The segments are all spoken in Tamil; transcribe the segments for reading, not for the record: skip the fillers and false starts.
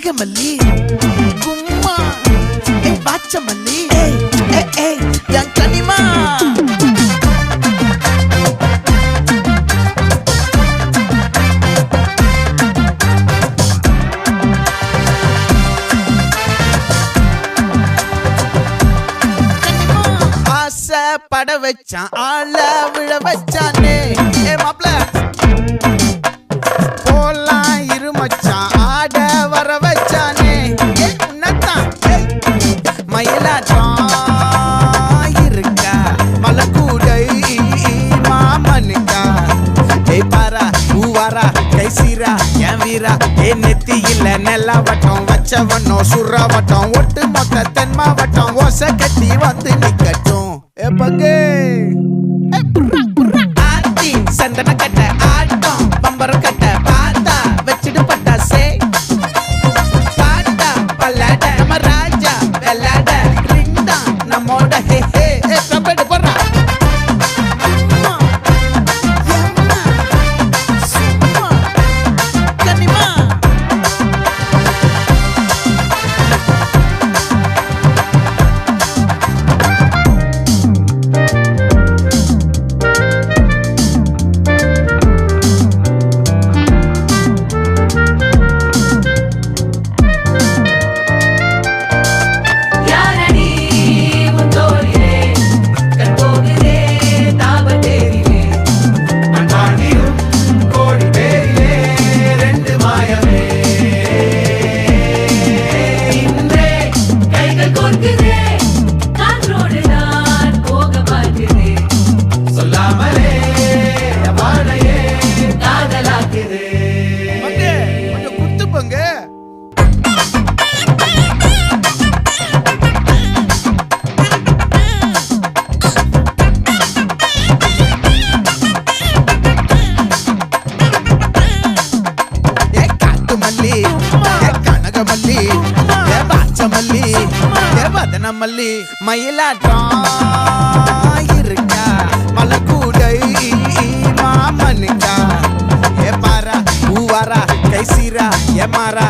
கனகமல்லி கும்மா பாச்சமல்லி என் கனிமா பட வச்சான் ஆள விழ வச்சானே மாப்ள போலாம் இருமச்சான் ஆட வர வச்சானே உன்னத்தான் மயிலாட்டம் இருக்கா மலக்கூடை மாமனுக்கா பாரா பூவாரா கைசீரா என் வீரா நெத்தி இல்ல நெல்லா வட்டம் வச்சவனோ சுறா வட்டம் ஒட்டு மொத்த தென் மாவட்டம் ஓசை கட்டி வந்து நிக்கட்டும் பங்கே ஆத்தி சந்தன கட்ட ஆட்டம் பம்பரம் கட்ட பாத்தா வச்சிடு பட்டாசே பாட்டா பல்லாட நம்ம ராஜா வெள்ளாட ரிங்டா நம்மோட ஹே ஹே கபடி போறா கனகமல்லி பாச்சமல்லி வதனமல்லி மயிலாட்டம் இருக்கா மலக்கூடை மாமனுக்கா பாரா பூவாரா கைசீரா மாறா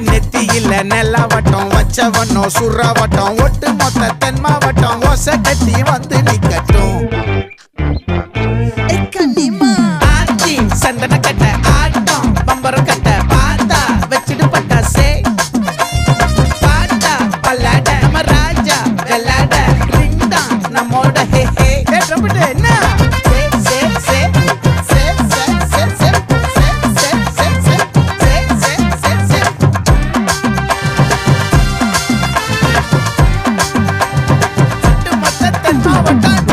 நெத்தி இல்ல நெல்லா வட்டம் வச்சவனோ சுறா வட்டம் ஒட்டு மொத்த தென் மாவட்டம் ஓசை கட்டி வந்து நிக்கட்டும் ஆச்சி சந்தன கட்ட ஆட்டம் பம்பரம் கட்ட பாத்தா வச்சிடு பட்டாசே பாட்டா பல்லாட நம்ம ராஜா வெள்ளாட ரிங்டா நம்மோட ஹே ஹே என்ன மொத்த தென் மாவட்டம்